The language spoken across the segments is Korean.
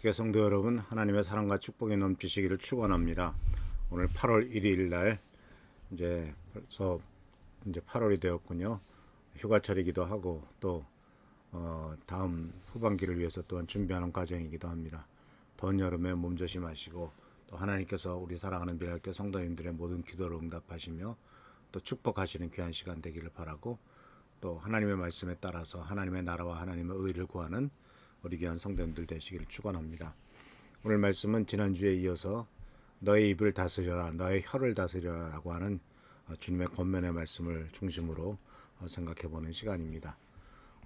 안녕하십니까 성도 여러분. 하나님의 사랑과 축복이 넘치시기를 축원합니다. 오늘 8월 1일 날 이제 벌써 8월이 되었군요. 휴가철이기도 하고 또 다음 후반기를 위해서 또한 준비하는 과정이기도 합니다. 더운 여름에 몸 조심하시고 또 하나님께서 우리 사랑하는 미랄교 성도님들의 모든 기도를 응답하시며 또 축복하시는 귀한 시간 되기를 바라고, 또 하나님의 말씀에 따라서 하나님의 나라와 하나님의 의를 구하는 우리 귀한 성도님들 되시기를 축원합니다. 오늘 말씀은 지난주에 이어서 너의 입을 다스려라, 너의 혀를 다스려라 라고 하는 주님의 권면의 말씀을 중심으로 생각해 보는 시간입니다.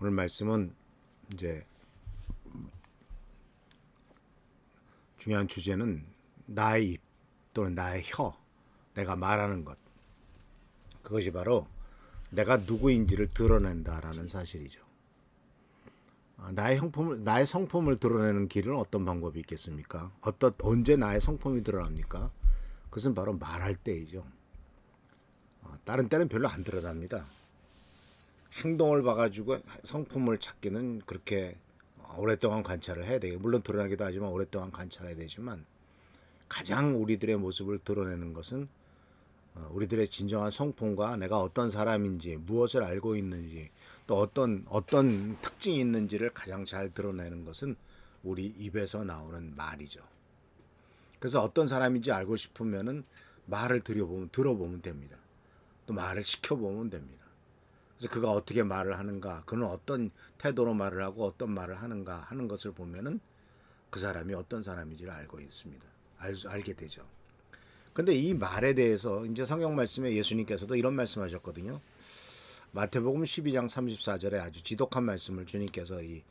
오늘 말씀은 이제 중요한 주제는 나의 입 또는 나의 혀, 내가 말하는 것, 그것이 바로 내가 누구인지를 드러낸다라는 사실이죠. 나의 성품을 드러내는 길은 어떤 방법이 있겠습니까? 언제 나의 성품이 드러납니까? 그것은 바로 말할 때이죠. 다른 때는 별로 안 드러납니다. 행동을 봐가지고 성품을 찾기는 그렇게 오랫동안 관찰을 해야 돼요. 물론 드러나기도 하지만 오랫동안 관찰해야 되지만, 가장 우리들의 모습을 드러내는 것은 우리들의 진정한 성품과 내가 어떤 사람인지, 무엇을 알고 있는지, 또 어떤 특징이 있는지를 가장 잘 드러내는 것은 우리 입에서 나오는 말이죠. 그래서 어떤 사람인지 알고 싶으면은 말을 들어보면 됩니다. 또 말을 시켜보면 됩니다. 그래서 그가 어떻게 말을 하는가, 그는 어떤 태도로 말을 하고 어떤 말을 하는가 하는 것을 보면은 그 사람이 어떤 사람인지를 알고 있습니다. 알게 되죠. 근데 이 말에 대해서 이제 성경 말씀에 예수님께서도 이런 말씀하셨거든요. 마태복음 12장 34절에 아주 지독한 말씀을 주님께서 이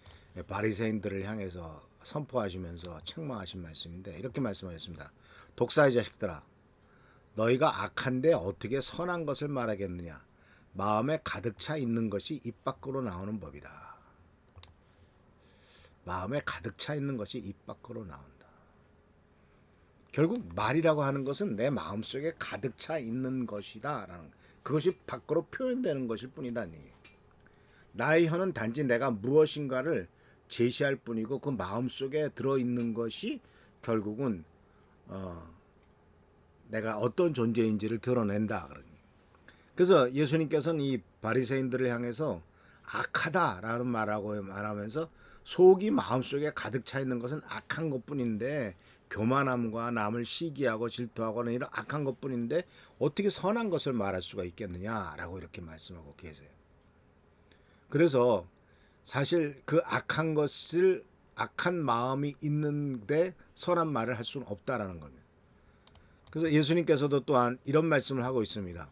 바리새인들을 향해서 선포하시면서 책망하신 말씀인데, 이렇게 말씀하셨습니다. 독사의 자식들아, 너희가 악한데 어떻게 선한 것을 말하겠느냐? 마음에 가득 차 있는 것이 입 밖으로 나오는 법이다. 마음에 가득 차 있는 것이 입 밖으로 나온다. 결국 말이라고 하는 것은 내 마음속에 가득 차 있는 것이다 라는, 그것이 밖으로 표현되는 것일 뿐이다. 나의 혀는 단지 내가 무엇인가를 제시할 뿐이고 그 마음속에 들어있는 것이 결국은 내가 어떤 존재인지를 드러낸다. 그래서 예수님께서는 이 바리새인들을 향해서 악하다라는 말하면서 속이 마음속에 가득 차 있는 것은 악한 것뿐인데, 교만함과 남을 시기하고 질투하고는 이런 악한 것뿐인데 어떻게 선한 것을 말할 수가 있겠느냐라고 이렇게 말씀하고 계세요. 그래서 사실 그 악한 마음이 있는데 선한 말을 할 수는 없다라는 겁니다. 그래서 예수님께서도 또한 이런 말씀을 하고 있습니다.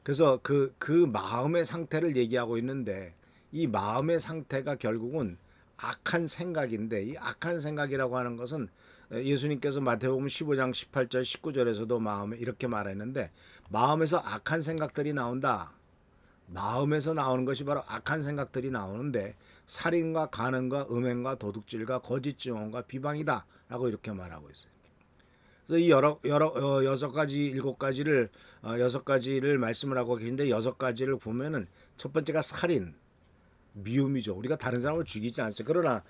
그래서 그 마음의 상태를 얘기하고 있는데, 이 마음의 상태가 결국은 악한 생각인데, 이 악한 생각이라고 하는 것은 예수님께서 마태복음 15장 18절 19절에서도 마음에 이렇게 말했는데, 마음에서 악한 생각들이 나온다. 마음에서 나오는 것이 바로 악한 생각들이 나오는데, 살인과 간음과 음행과 도둑질과 거짓 증언과 비방이다 라고 이렇게 말하고 있어요. 그래서 이 여섯 가지, 여섯 가지를 말씀을 하고 계신데, 여섯 가지를 보면은 첫 번째가 살인, 미움이죠. 우리가 다른 사람을 죽이지 않습니다. 그러나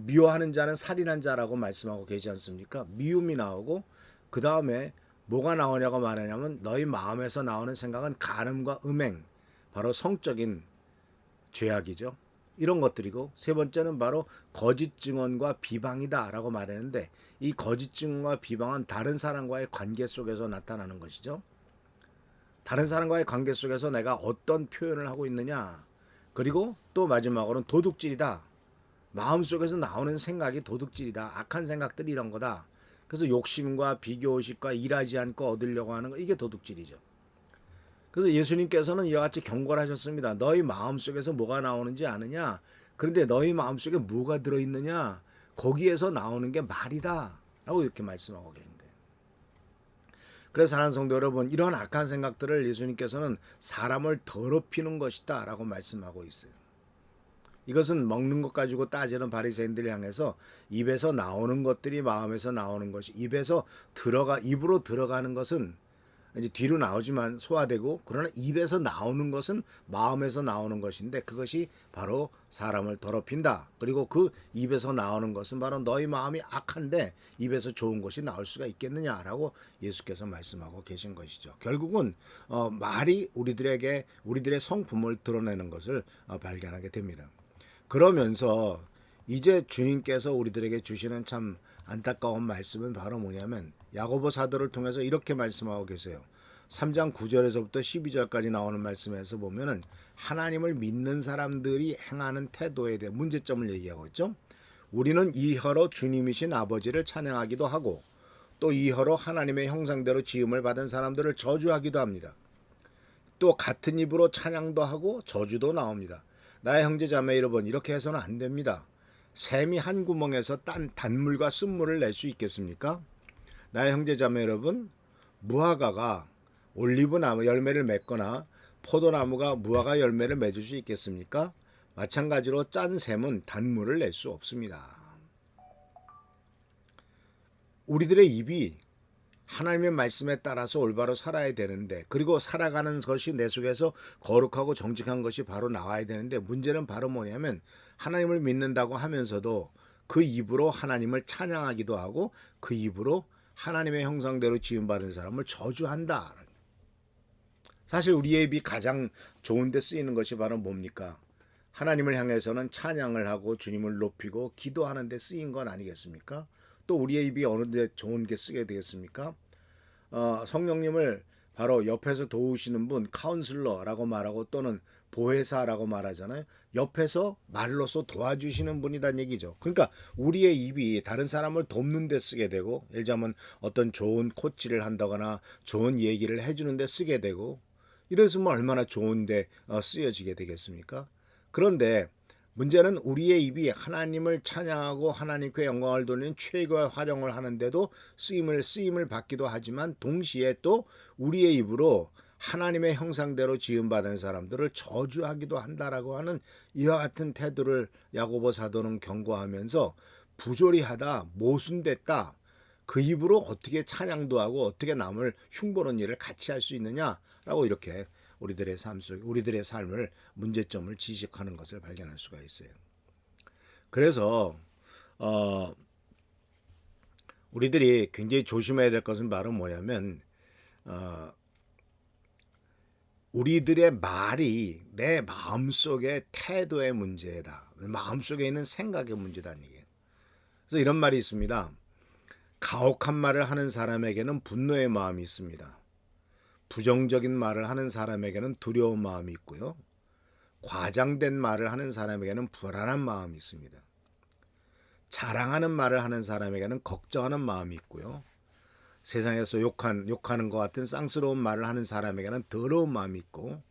미워하는 자는 살인한 자라고 말씀하고 계시지 않습니까? 미움이 나오고, 그 다음에 뭐가 나오냐고 말하냐면 너희 마음에서 나오는 생각은 간음과 음행, 바로 성적인 죄악이죠. 이런 것들이고, 세 번째는 바로 거짓 증언과 비방이다 라고 말했는데, 이 거짓 증언과 비방은 다른 사람과의 관계 속에서 나타나는 것이죠. 다른 사람과의 관계 속에서 내가 어떤 표현을 하고 있느냐. 그리고 또 마지막으로는 도둑질이다. 마음속에서 나오는 생각이 도둑질이다. 악한 생각들이 이런 거다. 그래서 욕심과 비교의식과 일하지 않고 얻으려고 하는 거, 이게 도둑질이죠. 그래서 예수님께서는 이와 같이 경고를 하셨습니다. 너희 마음속에서 뭐가 나오는지 아느냐? 그런데 너희 마음속에 뭐가 들어있느냐? 거기에서 나오는 게 말이다 라고 이렇게 말씀하고 계신 거예요. 그래서 사랑하는 성도 여러분, 이런 악한 생각들을 예수님께서는 사람을 더럽히는 것이다 라고 말씀하고 있어요. 이것은 먹는 것 가지고 따지는 바리새인들을 향해서 입에서 나오는 것들이 마음에서 나오는 것이, 입으로 들어가는 것은 이제 뒤로 나오지만 소화되고, 그러나 입에서 나오는 것은 마음에서 나오는 것인데 그것이 바로 사람을 더럽힌다. 그리고 그 입에서 나오는 것은 바로 너희 마음이 악한데 입에서 좋은 것이 나올 수가 있겠느냐라고 예수께서 말씀하고 계신 것이죠. 결국은 말이 우리들의 성품을 드러내는 것을 발견하게 됩니다. 그러면서 이제 주님께서 우리들에게 주시는 참 안타까운 말씀은 바로 뭐냐면 야고보 사도를 통해서 이렇게 말씀하고 계세요. 3장 9절에서부터 12절까지 나오는 말씀에서 보면은 하나님을 믿는 사람들이 행하는 태도에 대해 문제점을 얘기하고 있죠. 우리는 이 혀로 주님이신 아버지를 찬양하기도 하고 또 이 혀로 하나님의 형상대로 지음을 받은 사람들을 저주하기도 합니다. 또 같은 입으로 찬양도 하고 저주도 나옵니다. 나의 형제 자매 여러분, 이렇게 해서는 안 됩니다. 샘이 한 구멍에서 단물과 쓴물을 낼 수 있겠습니까? 나의 형제 자매 여러분, 무화과가 올리브나무 열매를 맺거나 포도나무가 무화과 열매를 맺을 수 있겠습니까? 마찬가지로 짠 샘은 단물을 낼 수 없습니다. 우리들의 입이 하나님의 말씀에 따라서 올바로 살아야 되는데, 그리고 살아가는 것이 내 속에서 거룩하고 정직한 것이 바로 나와야 되는데, 문제는 바로 뭐냐면 하나님을 믿는다고 하면서도 그 입으로 하나님을 찬양하기도 하고 그 입으로 하나님의 형상대로 지음받은 사람을 저주한다. 사실 우리의 입이 가장 좋은 데 쓰이는 것이 바로 뭡니까? 하나님을 향해서는 찬양을 하고 주님을 높이고 기도하는 데 쓰인 건 아니겠습니까? 또 우리의 입이 어느 데 좋은 게 쓰게 되겠습니까? 성령님을 바로 옆에서 도우시는 분, 카운슬러라고 말하고 또는 보혜사라고 말하잖아요. 옆에서 말로써 도와주시는 분이란 얘기죠. 그러니까 우리의 입이 다른 사람을 돕는 데 쓰게 되고, 예를 들자면 어떤 좋은 코치를 한다거나 좋은 얘기를 해주는 데 쓰게 되고, 이랬으면 얼마나 좋은데 쓰여지게 되겠습니까? 그런데 문제는 우리의 입이 하나님을 찬양하고 하나님께 영광을 돌리는 최고의 활용을 하는데도 쓰임을 받기도 하지만, 동시에 또 우리의 입으로 하나님의 형상대로 지음받은 사람들을 저주하기도 한다라고 하는 이와 같은 태도를 야고보 사도는 경고하면서, 부조리하다, 모순됐다, 그 입으로 어떻게 찬양도 하고 어떻게 남을 흉보는 일을 같이 할 수 있느냐라고 이렇게 우리들의 삶 속, 우리들의 삶을 문제점을 지적하는 것을 발견할 수가 있어요. 그래서 우리들이 굉장히 조심해야 될 것은 바로 뭐냐면, 우리들의 말이 내 마음속의 태도의 문제다. 마음속에 있는 생각의 문제다는 얘기예요. 그래서 이런 말이 있습니다. 가혹한 말을 하는 사람에게는 분노의 마음이 있습니다. 부정적인 말을 하는 사람에게는 두려운 마음이 있고요. 과장된 말을 하는 사람에게는 불안한 마음이 있습니다. 자랑하는 말을 하는 사람에게는 걱정하는 마음이 있고요. 세상에서 욕하는 것 같은 쌍스러운 말을 하는 사람에게는 더러운 마음이 있고,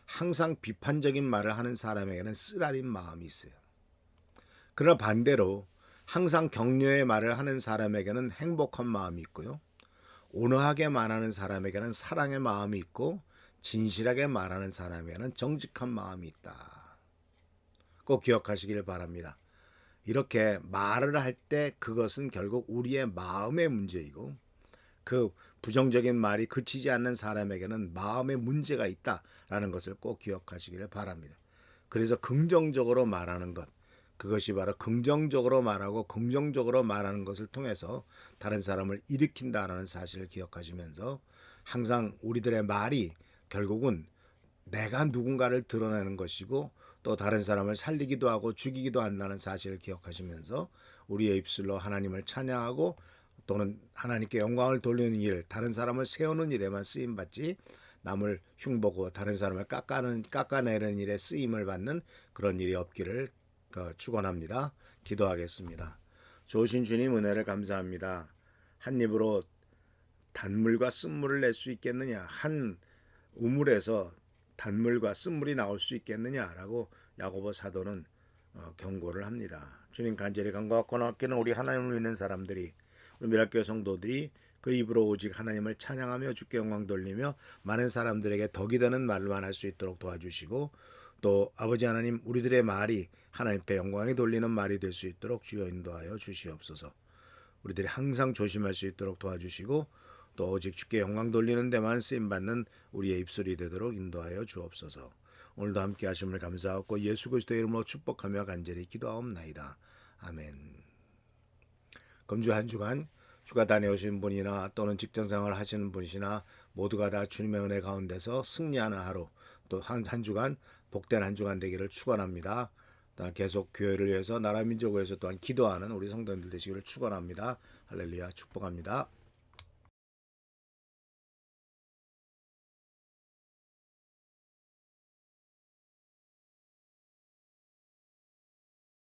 항상 비판적인 말을 하는 사람에게는 쓰라린 마음이 있어요. 그러나 반대로 항상 격려의 말을 하는 사람에게는 행복한 마음이 있고요. 온화하게 말하는 사람에게는 사랑의 마음이 있고, 진실하게 말하는 사람에게는 정직한 마음이 있다. 꼭 기억하시길 바랍니다. 이렇게 말을 할 때 그것은 결국 우리의 마음의 문제이고, 그 부정적인 말이 그치지 않는 사람에게는 마음의 문제가 있다라는 것을 꼭 기억하시길 바랍니다. 그래서 긍정적으로 말하는 것, 그것이 바로 긍정적으로 말하고 긍정적으로 말하는 것을 통해서 다른 사람을 일으킨다라는 사실을 기억하시면서, 항상 우리들의 말이 결국은 내가 누군가를 드러내는 것이고 또 다른 사람을 살리기도 하고 죽이기도 한다는 사실을 기억하시면서, 우리의 입술로 하나님을 찬양하고 또는 하나님께 영광을 돌리는 일, 다른 사람을 세우는 일에만 쓰임받지, 남을 흉보고 다른 사람을 깎아내는 일에 쓰임을 받는 그런 일이 없기를 축원합니다. 기도하겠습니다. 좋으신 주님, 은혜를 감사합니다. 한 입으로 단물과 쓴물을 낼 수 있겠느냐, 한 우물에서 단물과 쓴물이 나올 수 있겠느냐라고 야고보 사도는 경고를 합니다. 주님, 간절히 간구하고 나왔기는 우리 하나님을 믿는 사람들이, 우리 미랄교회 성도들이 그 입으로 오직 하나님을 찬양하며 주께 영광 돌리며 많은 사람들에게 덕이 되는 말만 할 수 있도록 도와주시고, 또 아버지 하나님, 우리들의 말이 하나님께 영광이 돌리는 말이 될 수 있도록 주여 인도하여 주시옵소서. 우리들이 항상 조심할 수 있도록 도와주시고, 또 오직 주께 영광 돌리는 데만 쓰임받는 우리의 입술이 되도록 인도하여 주옵소서. 오늘도 함께 하심을 감사하고 예수 그리스도의 이름으로 축복하며 간절히 기도하옵나이다. 아멘. 금주 한 주간 휴가 다녀오신 분이나 또는 직장생활 하시는 분이시나 모두가 다 주님의 은혜 가운데서 승리하는 하루, 또 한 주간 복된 한 주간 되기를 축원합니다. 계속 교회를 위해서 나라 민족을 위해서 또한 기도하는 우리 성도님들 되시기를 축원합니다. 할렐루야, 축복합니다.